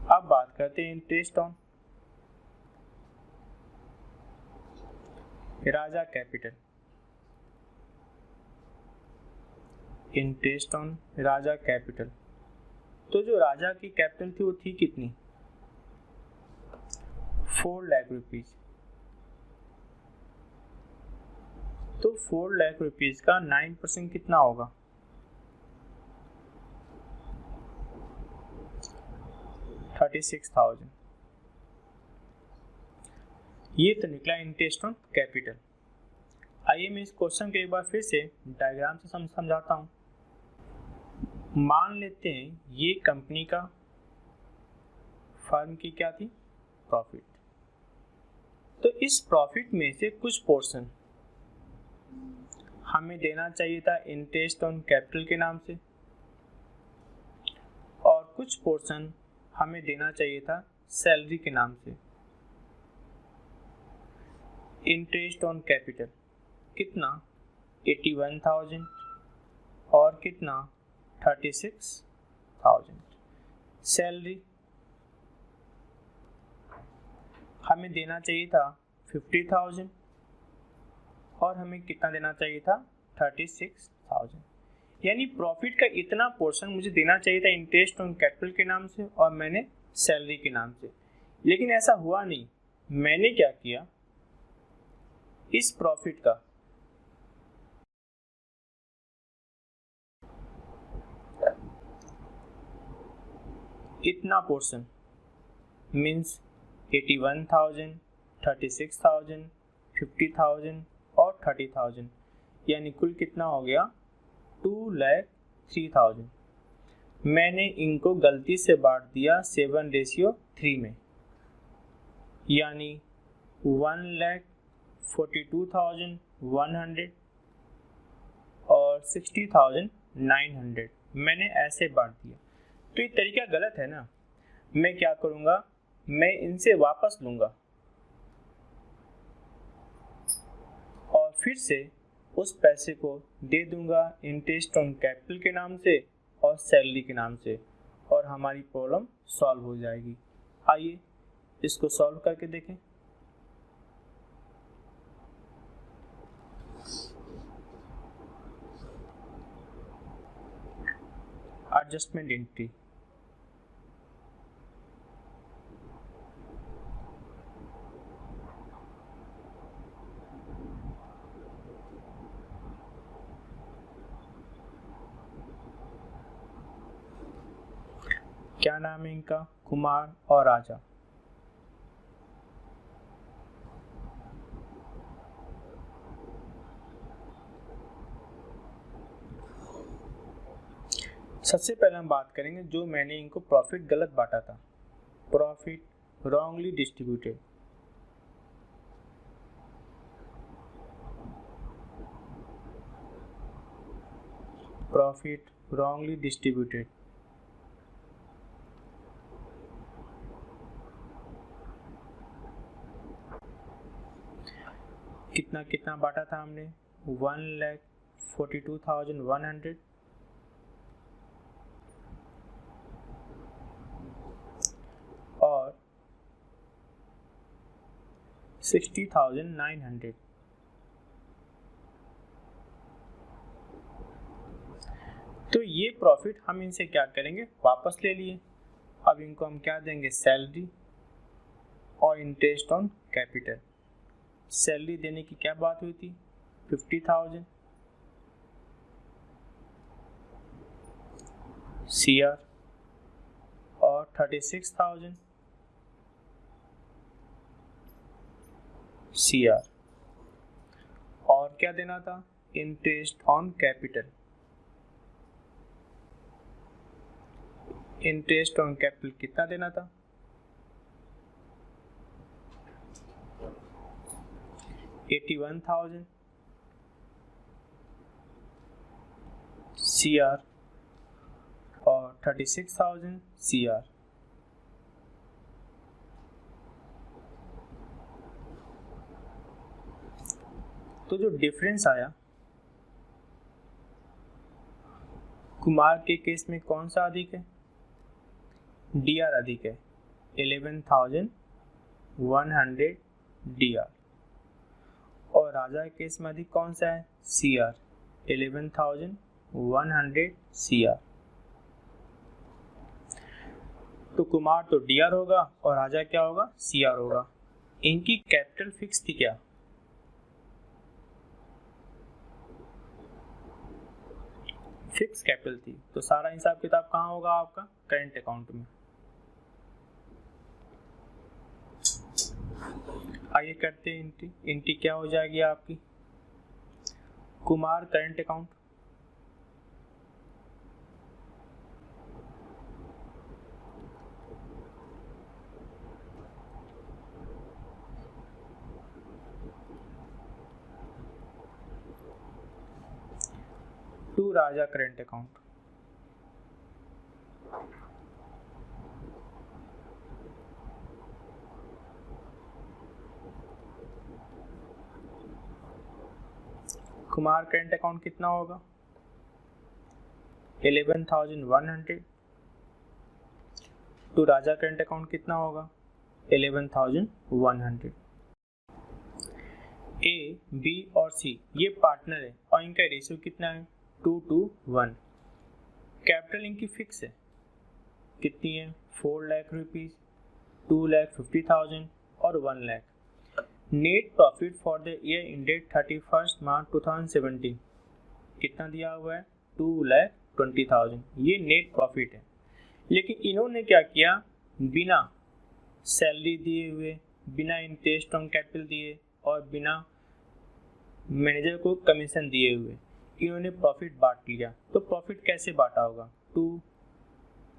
S1: अब बात करते हैं interest on Raja capital. Interest on Raja capital. तो जो राजा की कैपिटल थी वो थी कितनी, 4 लाख रुपीज। तो 4 लाख रुपीज का 9% कितना होगा, 36,000। ये तो निकला इंटरेस्ट ऑन कैपिटल। आइए मैं इस क्वेश्चन को एक बार फिर से डायग्राम से समझाता हूँ। मान लेते हैं ये कंपनी का, फर्म की क्या थी, प्रॉफिट। तो इस प्रॉफिट में से कुछ पोर्शन हमें देना चाहिए था इंटरेस्ट ऑन कैपिटल के नाम से और कुछ पोर्शन हमें देना चाहिए था सैलरी के नाम से। इंटरेस्ट ऑन कैपिटल कितना, 81,000 और कितना, 36,000। सैलरी हमें देना चाहिए था 50,000 और हमें कितना देना चाहिए था, 36,000। यानी प्रॉफिट का इतना पोर्शन मुझे देना चाहिए था इंटरेस्ट ऑन कैपिटल के नाम से और मैंने सैलरी के नाम से। लेकिन ऐसा हुआ नहीं। मैंने क्या किया, इस प्रॉफिट का इतना पोर्शन मीन्स 81,000, 36,000, 50,000 और 30,000, यानी कुल कितना हो गया 2,03,000। मैंने इनको गलती से बांट दिया 7:3 में, यानी 1,42,100 और 60,900 मैंने ऐसे बांट दिया। तो ये तरीका गलत है ना। मैं क्या करूँगा, मैं इनसे वापस लूँगा और फिर से उस पैसे को दे दूँगा इंटरेस्ट ऑन कैपिटल के नाम से और सैलरी के नाम से, और हमारी प्रॉब्लम सॉल्व हो जाएगी। आइए इसको सॉल्व करके देखें। एडजस्टमेंट एंट्री, क्या नाम है इनका, कुमार और राजा। सबसे पहले हम बात करेंगे जो मैंने इनको प्रॉफिट गलत बांटा था, profit wrongly distributed. Profit wrongly distributed. कितना कितना बांटा था हमने, 1,42,100 और 60,900। तो ये प्रॉफिट हम इनसे क्या करेंगे, वापस ले लिए। अब इनको हम क्या देंगे, सैलरी और इंटरेस्ट ऑन कैपिटल। सैलरी देने की क्या बात हुई थी, 50,000 CR और 36,000 CR, और क्या देना था, interest on capital. Interest on capital कितना देना था, 81,000 CR और 36,000 CR। तो जो डिफरेंस आया, कुमार के केस में कौन सा अधिक है, DR अधिक है, 11,100 DR, और राजा के केस में अधिक कौन सा है, CR 11,100 CR। तो कुमार तो DR होगा और राजा क्या होगा, CR होगा। इनकी कैपिटल फिक्स थी क्या, फिक्स कैपिटल थी। तो सारा हिसाब किताब कहाँ होगा आपका, करंट अकाउंट में। आइए करते हैं एंट्री। एंट्री क्या हो जाएगी आपकी, Kumar current account, to Raja current account. Kumar current account कितना होगा, 11,100। टू राजा करंट अकाउंट कितना होगा, 11,100। A, B और C ये पार्टनर है और इनका रेशियो कितना है, 2:1। कैपिटल इनकी फिक्स है, कितनी है, 4 लाख रुपीज़, 2,50,000 और 1 lakh. Net profit for the year ended 31 मार्च 2017 कितना दिया हुआ है, 2,20,000। ये नेट प्रॉफिट है। लेकिन इन्होंने क्या किया, बिना सैलरी दिए हुए, बिना इंटरेस्ट ऑन कैपिटल दिए और बिना मैनेजर को कमीशन दिए हुए इन्होंने प्रॉफिट बांट लिया। तो प्रॉफिट कैसे बांटा होगा, 2,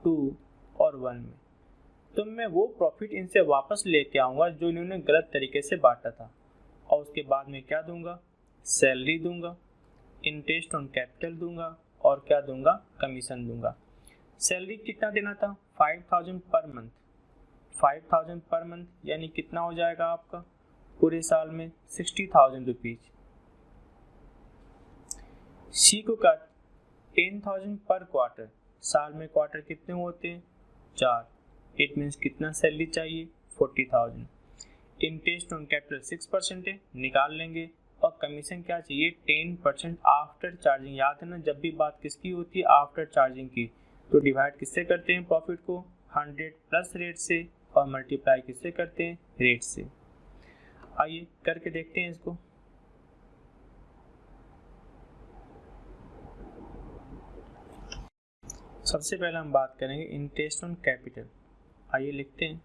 S1: 2 और 1 में। तो मैं वो प्रॉफिट इनसे वापस लेके आऊँगा जो इन्होंने गलत तरीके से बांटा था, और उसके बाद में क्या दूंगा, सैलरी दूंगा, इंटरेस्ट ऑन कैपिटल दूंगा और क्या दूंगा, कमीशन दूंगा। सैलरी कितना देना था, 5,000 पर मंथ। 5,000 पर मंथ यानी कितना हो जाएगा आपका पूरे साल में, 60,000 रुपीज़। सी को का 10,000 पर क्वार्टर, साल में क्वार्टर कितने होते हैं, 4। इट मीन्स कितना सैलरी चाहिए, 40,000। इंटरेस्ट ऑन कैपिटल 6% है, निकाल लेंगे। और कमीशन क्या चाहिए, 10% आफ्टर चार्जिंग। याद है ना, जब भी बात किसकी होती है, आफ्टर चार्जिंग की, तो डिवाइड किससे करते हैं प्रॉफिट को, 100 प्लस रेट से, और मल्टीप्लाई किससे करते हैं, रेट से। आइए करके देखते हैं इसको। सबसे पहले हम बात करेंगे इंटरेस्ट ऑन कैपिटल। आइए लिखते हैं,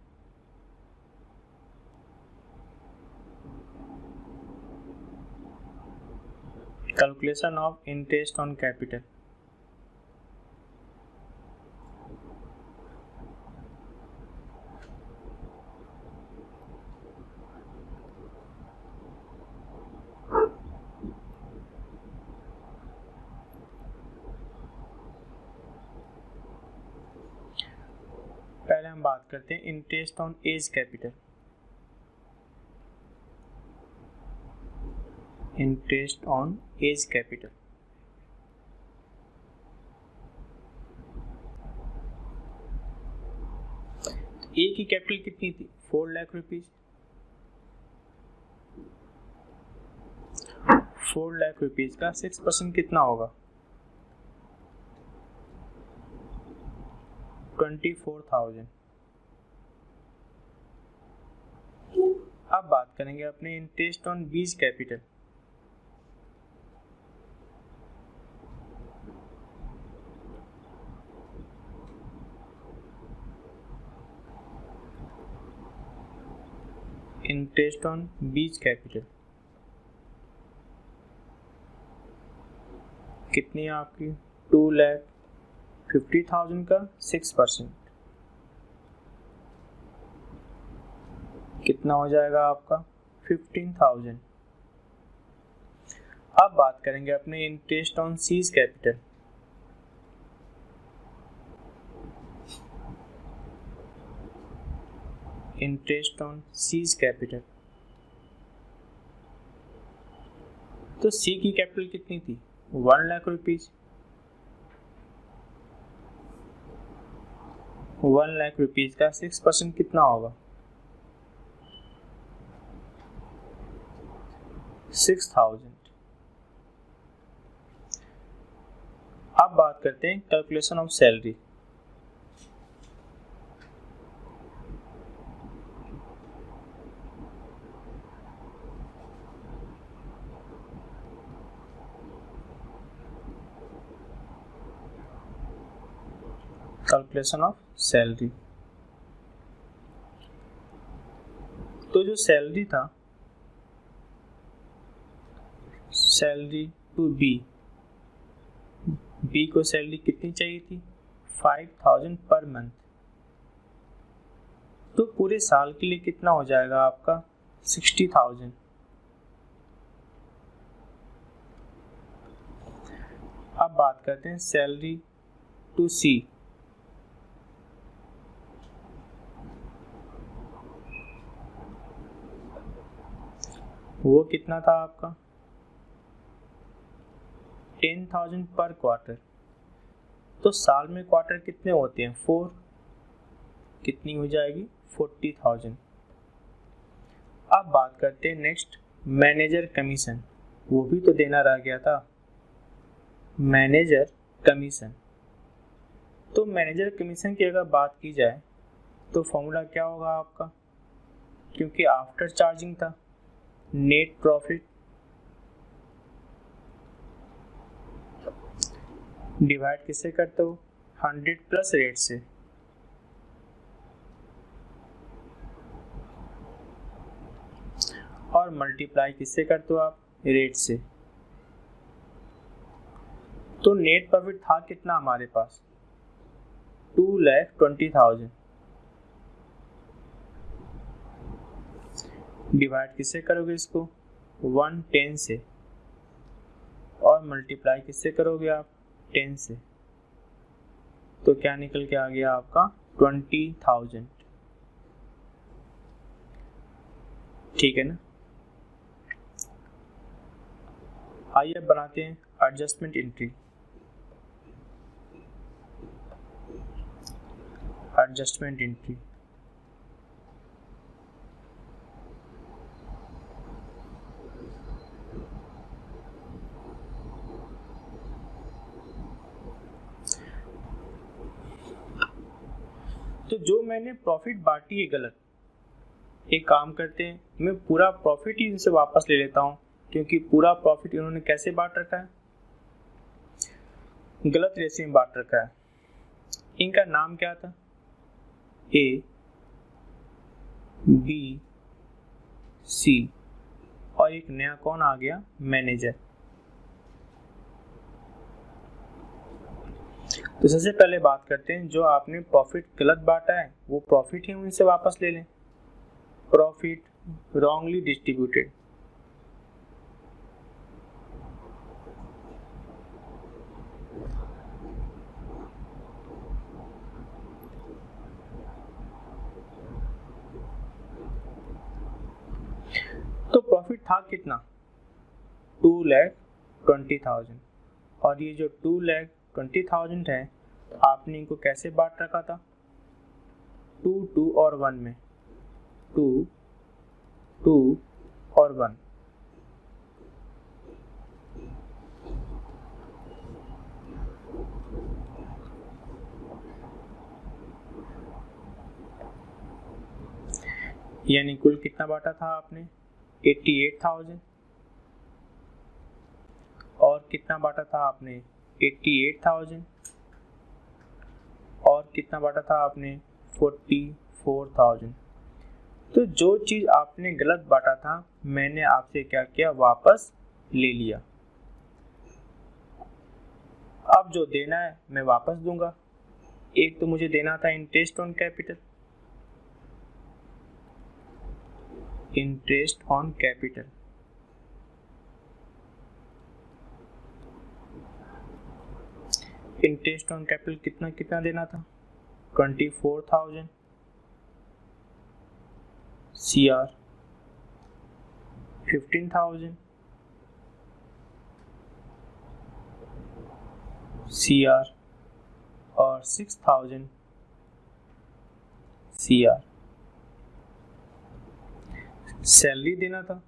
S1: calculation of interest on capital. पहले हम बात करते हैं interest on age capital. Interest on age capital, A की कैपिटल कितनी थी, 4 लाख रुपीज। 4 लाख रुपीज का 6% कितना होगा, 24,000। अब बात करेंगे अपने इंटरेस्ट ऑन बीज कैपिटल। इंटरेस्ट ऑन बीज कैपिटल कितनी है आपकी, 2,50,000 का 6% कितना हो जाएगा आपका, 15,000। अब बात करेंगे अपने interest on seize capital. Interest on seize capital, तो सी की कैपिटल कितनी थी, 1 लाख रुपीज। 1 लाख रुपीज का 6% कितना होगा, 6,000। अब बात करते हैं calculation of salary. Calculation of salary, तो जो सैलरी था, सैलरी टू बी, बी को सैलरी कितनी चाहिए थी, 5,000 पर मंथ। तो पूरे साल के लिए कितना हो जाएगा आपका, 60,000। अब बात करते हैं सैलरी टू सी। वो कितना था आपका, 10,000 पर क्वार्टर। तो साल में क्वार्टर कितने होते हैं, 4, कितनी हो जाएगी, 40,000। अब बात करते हैं नेक्स्ट मैनेजर कमीशन, वो भी तो देना रह गया था, मैनेजर कमीशन। तो तो मैनेजर कमीशन की अगर बात की जाए तो फॉर्मूला क्या होगा आपका, क्योंकि आफ्टर चार्जिंग था, नेट प्रॉफिट डिवाइड किससे करते हो, 100 प्लस रेट से, और मल्टीप्लाई किससे करते हो आप, रेट से। तो नेट प्रॉफिट था कितना हमारे पास, 2,20,000 डिवाइड किससे करोगे इसको, 110 से, और मल्टीप्लाई किससे करोगे आप, 10 से। तो क्या निकल के आ गया आपका 20,000। ठीक है ना। आइए अब बनाते हैं एडजस्टमेंट एंट्री। एडजस्टमेंट एंट्री तो जो मैंने प्रॉफिट बांटी है गलत, एक काम करते हैं, मैं पूरा प्रॉफिट ही इनसे वापस ले लेता हूँ, क्योंकि पूरा प्रॉफिट इन्होंने कैसे बांट रखा है, गलत रेशियो में बांट रखा है। इनका नाम क्या था, ए, बी, सी, और एक नया कौन आ गया, मैनेजर। तो सबसे पहले बात करते हैं, जो आपने प्रॉफिट गलत बांटा है वो प्रॉफिट ही उनसे वापस ले लें। प्रॉफिट रॉन्गली डिस्ट्रीब्यूटेड, तो प्रॉफिट था कितना, 2,20,000, और ये जो 2,20,000 है आपने इनको कैसे बांट रखा था, 2, 2 और 1 में, 2, 2 और 1। यानी कुल कितना बांटा था आपने, 88,000, और कितना बांटा था आपने, 88,000, और कितना बांटा था आपने, 44,000। तो जो चीज आपने गलत बांटा था मैंने आपसे क्या किया, वापस ले लिया। अब जो देना है मैं वापस दूंगा। एक तो मुझे देना था interest on capital, interest on capital, interest on capital कितना कितना देना था, 24,000 CR, 15,000 CR, और 6,000 CR। सैलरी देना था,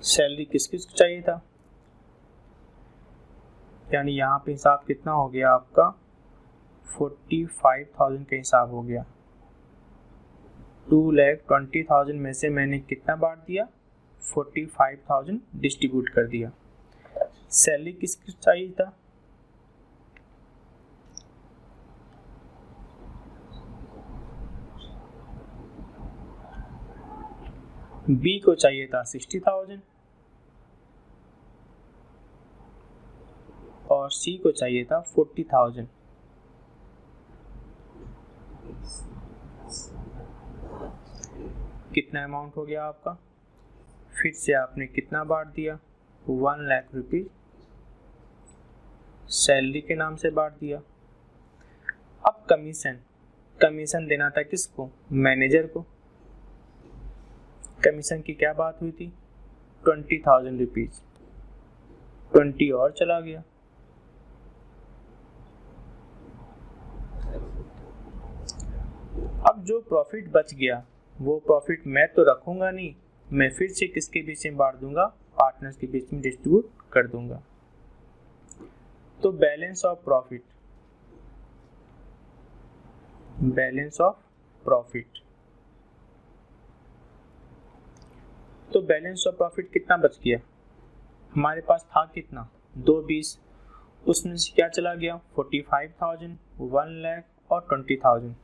S1: सैलरी किस किस को चाहिए था, यानी यहाँ पे हिसाब कितना हो गया आपका, 45,000 का हिसाब हो गया। 2,20,000 में से मैंने कितना बांट दिया, 45,000 डिस्ट्रीब्यूट कर दिया। सैलरी किस किस चाहिए था, बी को चाहिए था 60,000, और सी को चाहिए था 40,000। कितना अमाउंट हो गया आपका, फिर से आपने कितना बांट दिया, 1 लाख रुपीज सैलरी के नाम से बांट दिया। अब कमीशन, कमीशन देना था किसको, मैनेजर को। कमीशन की क्या बात हुई थी, 20,000 रुपीज, 20 और चला गया। अब जो प्रॉफिट बच गया वो प्रॉफिट मैं तो रखूंगा नहीं, मैं फिर से किसके बीच में बांट दूंगा, पार्टनर्स के बीच में डिस्ट्रीब्यूट कर दूंगा। तो balance of profit, balance of profit, तो बैलेंस ऑफ प्रॉफिट कितना बच गया? हमारे पास था कितना, 220, उसमें से क्या चला गया, 45,000, 1 लाख और 20,000।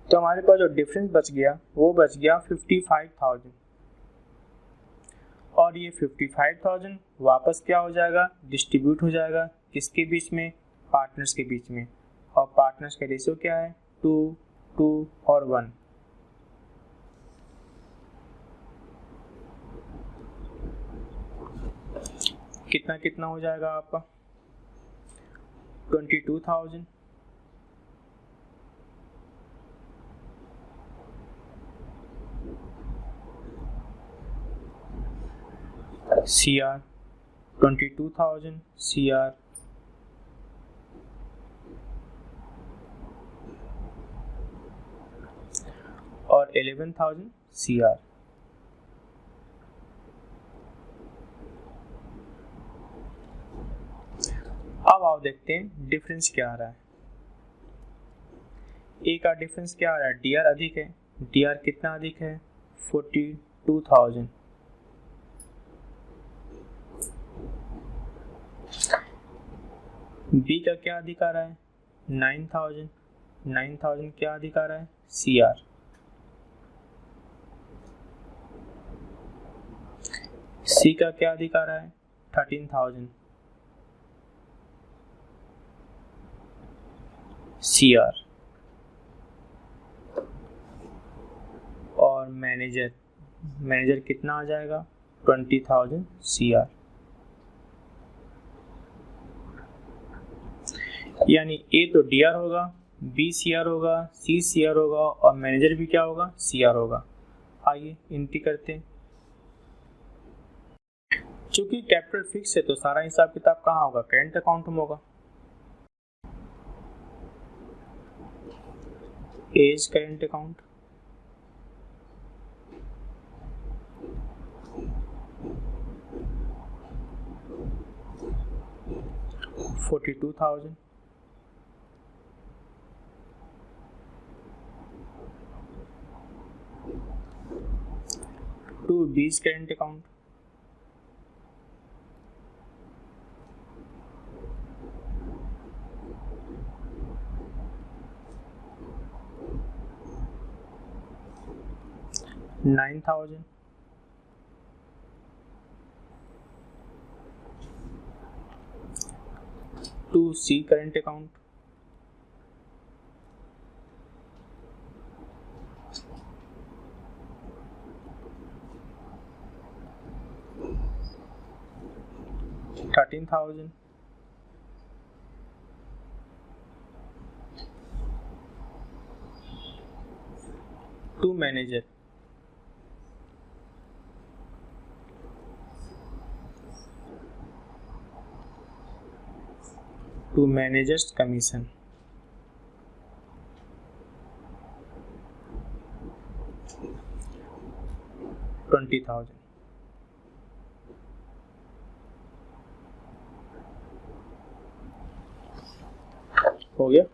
S1: तो हमारे पास जो डिफरेंस बच गया वो बच गया 55,000, और ये 55,000 वापस क्या हो जाएगा, डिस्ट्रीब्यूट हो जाएगा किसके बीच में, पार्टनर्स के बीच में। और पार्टनर्स का रेशियो क्या है, 2, 2 और 1। कितना कितना हो जाएगा आपका, 22,000 CR, 22,000 CR और 11,000 CR। अब आप देखते हैं डिफरेंस क्या आ रहा है। ए का डिफरेंस क्या आ रहा है, DR अधिक है। DR कितना अधिक है, 42,000। बी का क्या अधिक आ रहा है, 9,000। 9,000 क्या अधिक आ रहा है, CR। सी का क्या अधिक आ रहा है, 13,000 CR। और मैनेजर कितना आ जाएगा, 20,000 CR। यानी ए तो DR होगा, B CR होगा, C CR होगा और मैनेजर भी क्या होगा, CR होगा। आइए एंट्री करते हैं। चूंकि कैपिटल फिक्स है तो सारा हिसाब किताब कहाँ होगा, करेंट अकाउंट में होगा। A's current account, $42,000। To B's current account, $9,000। To C's current account, $13,000। To manager, to manager's commission, $20,000। हो गया।